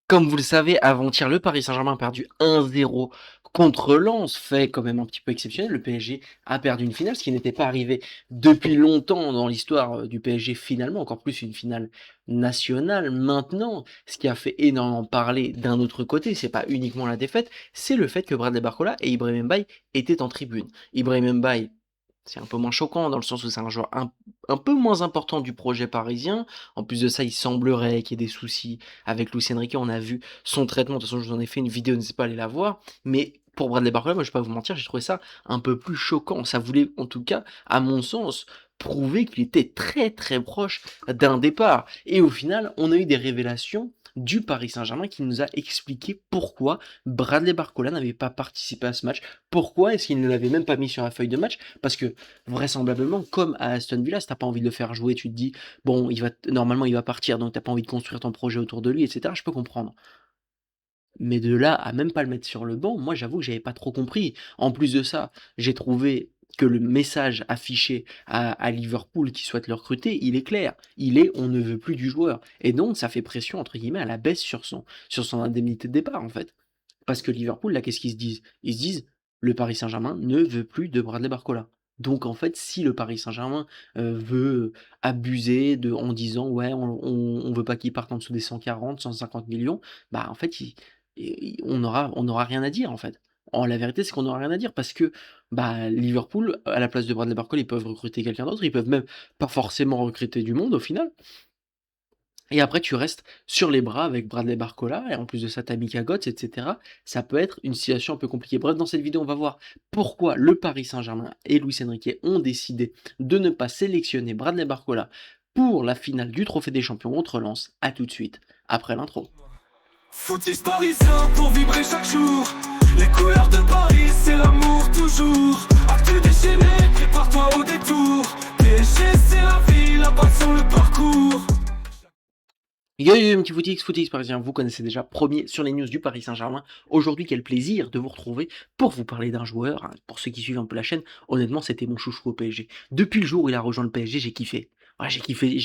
Comme vous le savez, avant-hier, le Paris Saint-Germain a perdu 1-0 contre Lens, fait quand même un petit peu exceptionnel. Le PSG a perdu une finale, ce qui n'était pas arrivé depuis longtemps dans l'histoire du PSG finalement, encore plus une finale nationale. Maintenant, ce qui a fait énormément parler d'un autre côté, c'est pas uniquement la défaite, c'est le fait que Bradley Barcola et Ibrahim Mbaye étaient en tribune. Ibrahim Mbaye, c'est un peu moins choquant dans le sens où c'est un joueur un peu moins important du projet parisien. En plus de ça, il semblerait qu'il y ait des soucis avec Luis Enrique. On a vu son traitement. De toute façon, je vous en ai fait une vidéo, n'hésitez pas à aller la voir. Mais pour Bradley Barcola, moi je vais pas vous mentir, j'ai trouvé ça un peu plus choquant. Ça voulait, en tout cas, à mon sens, prouver qu'il était très très proche d'un départ. Et au final, on a eu des révélations du Paris Saint-Germain qui nous a expliqué pourquoi Bradley Barcola n'avait pas participé à ce match. Pourquoi est-ce qu'il ne l'avait même pas mis sur la feuille de match? Parce que vraisemblablement, comme à Aston Villa, si t'as pas envie de le faire jouer, tu te dis, bon, normalement il va partir, donc t'as pas envie de construire ton projet autour de lui, etc. Je peux comprendre. Mais de là à même pas le mettre sur le banc, moi j'avoue que j'avais pas trop compris. En plus de ça, j'ai trouvé que le message affiché à Liverpool qui souhaite le recruter, il est clair. Il est on ne veut plus du joueur. Et donc ça fait pression entre guillemets à la baisse sur son indemnité de départ en fait. Parce que Liverpool, là, qu'est-ce qu'ils se disent? Ils se disent le Paris Saint-Germain ne veut plus de Bradley Barcola. Donc en fait, si le Paris Saint-Germain veut abuser en disant ouais, on veut pas qu'il parte en dessous des 140, 150 millions, bah en fait, on aura rien à dire en fait. La vérité, c'est qu'on n'aura rien à dire parce que bah, Liverpool, à la place de Bradley Barcola, ils peuvent recruter quelqu'un d'autre, ils peuvent même pas forcément recruter du monde au final. Et après, tu restes sur les bras avec Bradley Barcola, et en plus de ça, t'as Mika Götze, etc. Ça peut être une situation un peu compliquée. Bref, dans cette vidéo, on va voir pourquoi le Paris Saint-Germain et Luis Enrique ont décidé de ne pas sélectionner Bradley Barcola pour la finale du Trophée des Champions contre Lens. À tout de suite, après l'intro. Footix parisien pour vibrer chaque jour. Les couleurs de Paris, c'est l'amour toujours. Actu déchaîné, prépare-toi au détour. PSG, c'est la vie, la passion, le parcours. Yo yo, yo, petit footix parisien, vous connaissez déjà, premier sur les news du Paris Saint-Germain. Aujourd'hui, quel plaisir de vous retrouver pour vous parler d'un joueur, hein. Pour ceux qui suivent un peu la chaîne, honnêtement, c'était mon chouchou au PSG. Depuis le jour où il a rejoint le PSG, j'ai kiffé. Ouais, j'ai kiffé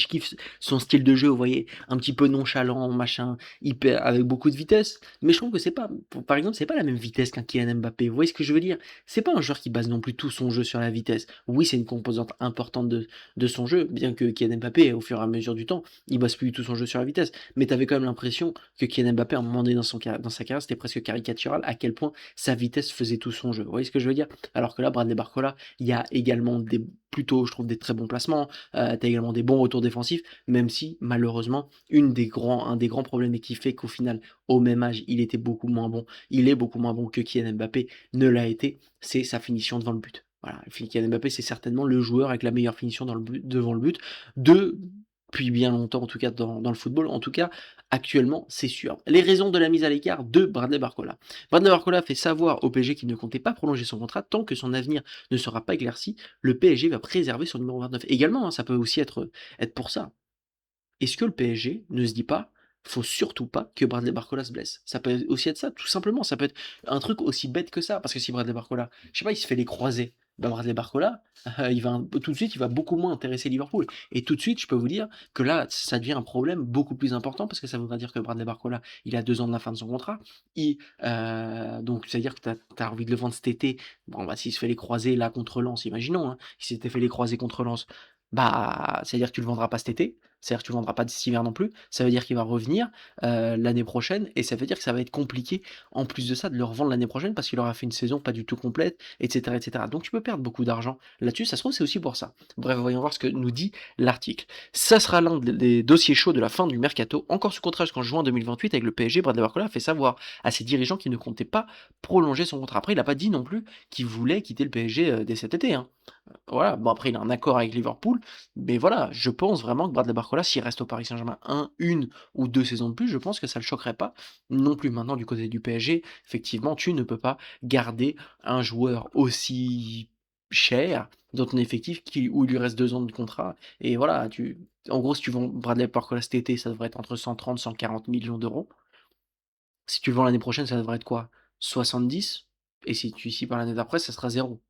son style de jeu, vous voyez, un petit peu nonchalant, machin, hyper, avec beaucoup de vitesse. Mais je trouve que c'est pas, par exemple, c'est pas la même vitesse qu'un Kylian Mbappé. Vous voyez ce que je veux dire? C'est pas un joueur qui base non plus tout son jeu sur la vitesse. Oui, c'est une composante importante de son jeu, bien que Kylian Mbappé, au fur et à mesure du temps, il base plus du tout son jeu sur la vitesse. Mais tu avais quand même l'impression que Kylian Mbappé, à un moment donné dans sa carrière, c'était presque caricatural à quel point sa vitesse faisait tout son jeu. Vous voyez ce que je veux dire? Alors que là, Bradley Barcola, il y a également plutôt, je trouve, des très bons placements. Tu as également des bons retours défensifs, même si, malheureusement, un des grands problèmes et qui fait qu'au final, au même âge, il était beaucoup moins bon. Il est beaucoup moins bon que Kylian Mbappé ne l'a été. C'est sa finition devant le but. Voilà, Kylian Mbappé, c'est certainement le joueur avec la meilleure finition devant le but depuis bien longtemps, en tout cas dans le football. En tout cas, actuellement, c'est sûr. Les raisons de la mise à l'écart de Bradley Barcola. Bradley Barcola fait savoir au PSG qu'il ne comptait pas prolonger son contrat tant que son avenir ne sera pas éclairci. Le PSG va préserver son numéro 29. Également, hein, ça peut aussi être pour ça. Est-ce que le PSG ne se dit pas, faut surtout pas que Bradley Barcola se blesse? Ça peut aussi être ça, tout simplement. Ça peut être un truc aussi bête que ça. Parce que si Bradley Barcola, je sais pas, il se fait les croisés, ben Bradley Barcola, tout de suite, il va beaucoup moins intéresser Liverpool. Et tout de suite, je peux vous dire que là, ça devient un problème beaucoup plus important parce que ça voudra dire que Bradley Barcola, il a 2 ans de la fin de son contrat. Donc, c'est-à-dire que tu as envie de le vendre cet été. Bon, bah, s'il se fait les croisés là contre Lens, imaginons, hein, il s'était fait les croisés contre Lens, bah, c'est-à-dire que tu le vendras pas cet été. C'est-à-dire que tu le vendras pas cet hiver non plus. Ça veut dire qu'il va revenir l'année prochaine et ça veut dire que ça va être compliqué en plus de ça de le revendre l'année prochaine parce qu'il aura fait une saison pas du tout complète, etc., etc. Donc tu peux perdre beaucoup d'argent là-dessus. Ça se trouve c'est aussi pour ça. Bref, voyons voir ce que nous dit l'article. Ça sera l'un des dossiers chauds de la fin du mercato. Encore sous contrat jusqu'en juin 2028 avec le PSG. Bradley Barcola a fait savoir à ses dirigeants qu'il ne comptait pas prolonger son contrat. Après, il n'a pas dit non plus qu'il voulait quitter le PSG dès cet été, hein. Voilà, bon après il a un accord avec Liverpool, mais voilà, je pense vraiment que Bradley Barcola, s'il reste au Paris Saint-Germain une ou 2 saisons de plus, je pense que ça le choquerait pas non plus. Maintenant du côté du PSG, effectivement, tu ne peux pas garder un joueur aussi cher dans ton effectif où il lui reste 2 ans de contrat. Et voilà, en gros, si tu vends Bradley Barcola cet été, ça devrait être entre 130 et 140 millions d'euros. Si tu le vends l'année prochaine, ça devrait être quoi? 70. Et si tu ici par l'année d'après, ça sera zéro.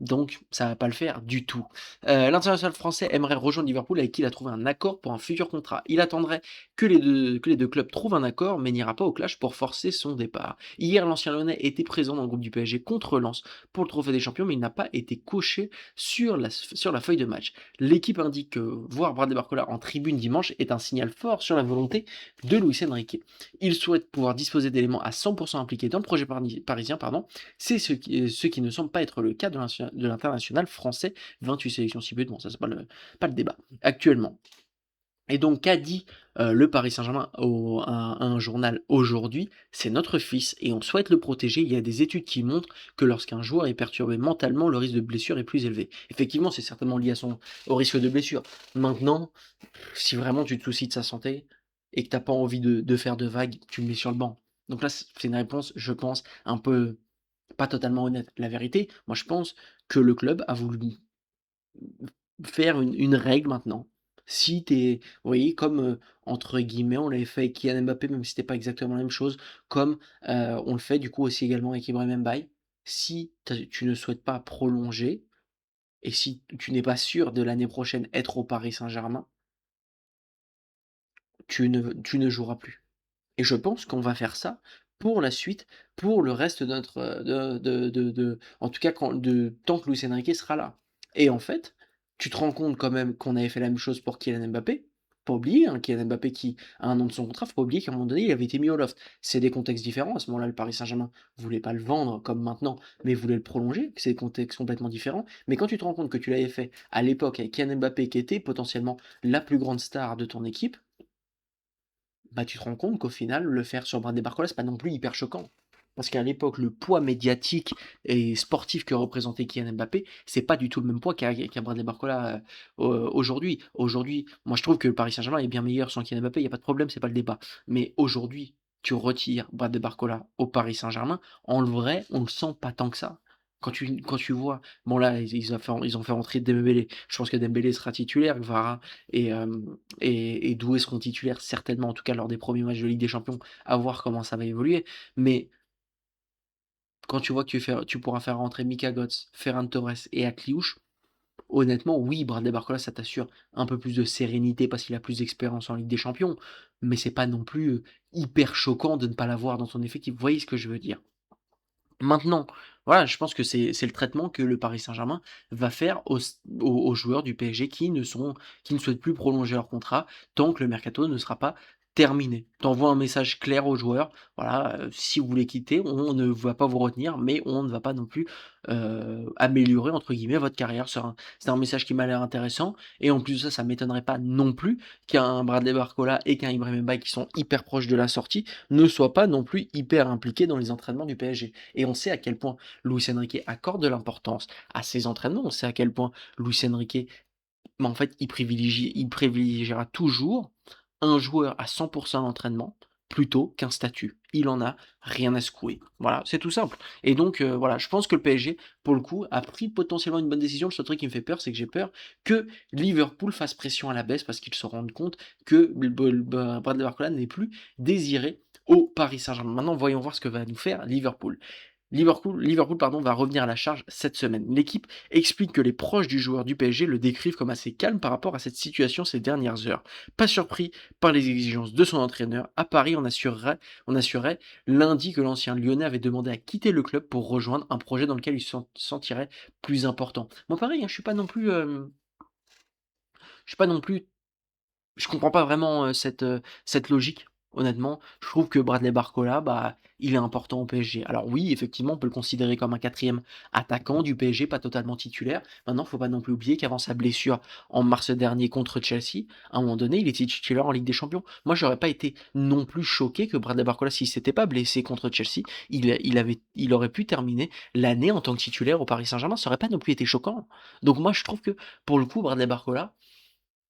Donc ça va pas le faire du tout. L'international français aimerait rejoindre Liverpool avec qui il a trouvé un accord pour un futur contrat. Il attendrait que les deux clubs trouvent un accord, mais n'ira pas au clash pour forcer son départ. Hier, l'ancien Lyonnais était présent dans le groupe du PSG contre Lens pour le Trophée des Champions, mais il n'a pas été coché sur la feuille de match. L'équipe indique que voir Bradley Barcola en tribune dimanche est un signal fort sur la volonté de Luis Enrique. Il souhaite pouvoir disposer d'éléments à 100% impliqués dans le projet parisien, c'est ce qui ne semble pas être le cas de l'international français. 28 sélections, 6 buts, bon ça c'est pas le débat actuellement. Et donc qu'a dit le Paris Saint-Germain à un journal aujourd'hui? C'est notre fils et on souhaite le protéger. Il y a des études qui montrent que lorsqu'un joueur est perturbé mentalement, le risque de blessure est plus élevé. Effectivement, c'est certainement lié au risque de blessure. Maintenant, si vraiment tu te soucies de sa santé et que t'as pas envie de faire de vagues, tu le mets sur le banc. Donc là, c'est une réponse, je pense, un peu pas totalement honnête. La vérité, moi je pense que le club a voulu faire une règle maintenant. Si t'es, vous voyez, comme entre guillemets, on l'avait fait avec Kylian Mbappé, même si c'était pas exactement la même chose, comme on le fait du coup aussi également avec Ibrahim Mbaye. Si tu ne souhaites pas prolonger et si tu n'es pas sûr de l'année prochaine être au Paris Saint-Germain, tu ne joueras plus. Et je pense qu'on va faire ça pour la suite, pour le reste de notre, en tout cas tant que Luis Enrique sera là. Et en fait, tu te rends compte quand même qu'on avait fait la même chose pour Kylian Mbappé. Faut pas oublier, hein, Kylian Mbappé qui a un an de son contrat, faut pas oublier qu'à un moment donné, il avait été mis au loft. C'est des contextes différents. À ce moment-là, le Paris Saint-Germain voulait pas le vendre comme maintenant, mais voulait le prolonger. C'est des contextes complètement différents. Mais quand tu te rends compte que tu l'avais fait à l'époque avec Kylian Mbappé, qui était potentiellement la plus grande star de ton équipe, bah, tu te rends compte qu'au final, le faire sur Bradley Barcola, c'est pas non plus hyper choquant. Parce qu'à l'époque, le poids médiatique et sportif que représentait Kylian Mbappé, c'est pas du tout le même poids qu'a Bradley Barcola aujourd'hui. Aujourd'hui, moi je trouve que le Paris Saint-Germain est bien meilleur sans Kylian Mbappé, il n'y a pas de problème, c'est pas le débat. Mais aujourd'hui, tu retires Bradley Barcola au Paris Saint-Germain, en vrai, on le sent pas tant que ça. Quand tu vois, bon là, ils ont fait rentrer Dembélé. Je pense que Dembélé sera titulaire, Kvara et, Doué seront titulaires certainement, en tout cas lors des premiers matchs de Ligue des Champions, à voir comment ça va évoluer. Mais quand tu vois que tu pourras faire rentrer Mika Götze, Ferran Torres et Akliouche, honnêtement, oui, Bradley Barcola, ça t'assure un peu plus de sérénité parce qu'il a plus d'expérience en Ligue des Champions, mais c'est pas non plus hyper choquant de ne pas l'avoir dans ton effectif. Vous voyez ce que je veux dire? Maintenant, voilà, je pense que c'est le traitement que le Paris Saint-Germain va faire aux joueurs du PSG qui ne souhaitent plus prolonger leur contrat tant que le mercato ne sera pas terminé. Tu envoies un message clair aux joueurs, voilà, si vous voulez quitter, on ne va pas vous retenir, mais on ne va pas non plus améliorer entre guillemets votre carrière. C'est un message qui m'a l'air intéressant. Et en plus de ça, ça m'étonnerait pas non plus qu'un Bradley Barcola et qu'un Ibrahim Mbaye qui sont hyper proches de la sortie ne soient pas non plus hyper impliqués dans les entraînements du PSG. Et on sait à quel point Luis Enrique accorde de l'importance à ses entraînements. On sait à quel point Luis Enrique, mais en fait, il privilégiera toujours un joueur à 100% d'entraînement plutôt qu'un statut. Il en a rien à secouer. Voilà, c'est tout simple. Et donc, voilà, je pense que le PSG, pour le coup, a pris potentiellement une bonne décision. Le seul truc qui me fait peur, c'est que j'ai peur que Liverpool fasse pression à la baisse parce qu'ils se rendent compte que Bradley Barcola n'est plus désiré au Paris Saint-Germain. Maintenant, voyons voir ce que va nous faire Liverpool. Liverpool pardon, va revenir à la charge cette semaine. L'équipe explique que les proches du joueur du PSG le décrivent comme assez calme par rapport à cette situation ces dernières heures. Pas surpris par les exigences de son entraîneur, à Paris on assurait lundi que l'ancien Lyonnais avait demandé à quitter le club pour rejoindre un projet dans lequel il se sentirait plus important. Moi pareil, hein, je suis pas non plus je comprends pas vraiment, cette logique, honnêtement. Je trouve que Bradley Barcola, bah, il est important au PSG. Alors oui, effectivement, on peut le considérer comme un quatrième attaquant du PSG, pas totalement titulaire. Maintenant, faut pas non plus oublier qu'avant sa blessure en mars dernier contre Chelsea, à un moment donné, il était titulaire en Ligue des Champions. Moi, j'aurais pas été non plus choqué que Bradley Barcola, s'il s'était pas blessé contre Chelsea, il aurait pu terminer l'année en tant que titulaire au Paris Saint-Germain. Ça aurait pas non plus été choquant. Donc moi, je trouve que, pour le coup, Bradley Barcola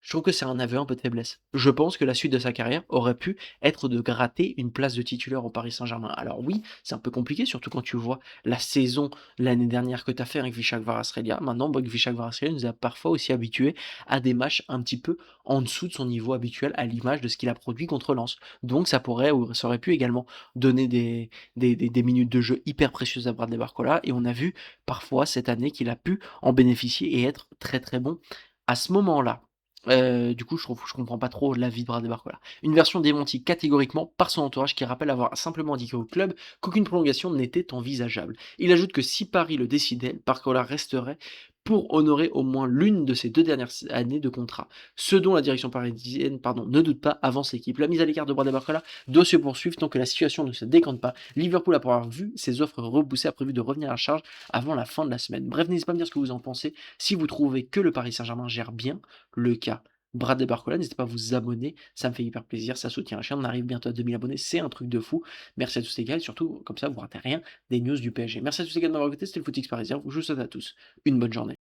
Je trouve que c'est un aveu un peu de faiblesse. Je pense que la suite de sa carrière aurait pu être de gratter une place de titulaire au Paris Saint-Germain. Alors oui, c'est un peu compliqué, surtout quand tu vois la saison l'année dernière que tu as fait avec Visca Kvaratskhelia. Maintenant, bon, Visca Kvaratskhelia nous a parfois aussi habitués à des matchs un petit peu en dessous de son niveau habituel, à l'image de ce qu'il a produit contre Lens. Donc ça pourrait ou ça aurait pu également donner des minutes de jeu hyper précieuses à Bradley Barcola, et on a vu parfois cette année qu'il a pu en bénéficier et être très, très bon à ce moment-là. Du coup, je comprends pas trop l'avis de Brad Barcola. Une version démentie catégoriquement par son entourage qui rappelle avoir simplement indiqué au club qu'aucune prolongation n'était envisageable. Il ajoute que si Paris le décidait, Barcola resterait pour honorer au moins l'une de ses 2 dernières années de contrat. Ce dont la direction parisienne, ne doute pas, avance l'équipe. La mise à l'écart de Brad Barcola doit se poursuivre tant que la situation ne se décante pas. Liverpool, après avoir vu ses offres repoussées, a prévu de revenir à la charge avant la fin de la semaine. Bref, n'hésitez pas à me dire ce que vous en pensez. Si vous trouvez que le Paris Saint-Germain gère bien le cas Bradley Barcola, n'hésitez pas à vous abonner, ça me fait hyper plaisir, ça soutient la chaîne, on arrive bientôt à 2000 abonnés, c'est un truc de fou. Merci à tous les gars, et surtout, comme ça, vous ratez rien des news du PSG. Merci à tous les gars de m'avoir écouté, c'était le Footix Parisien, je vous souhaite à tous une bonne journée.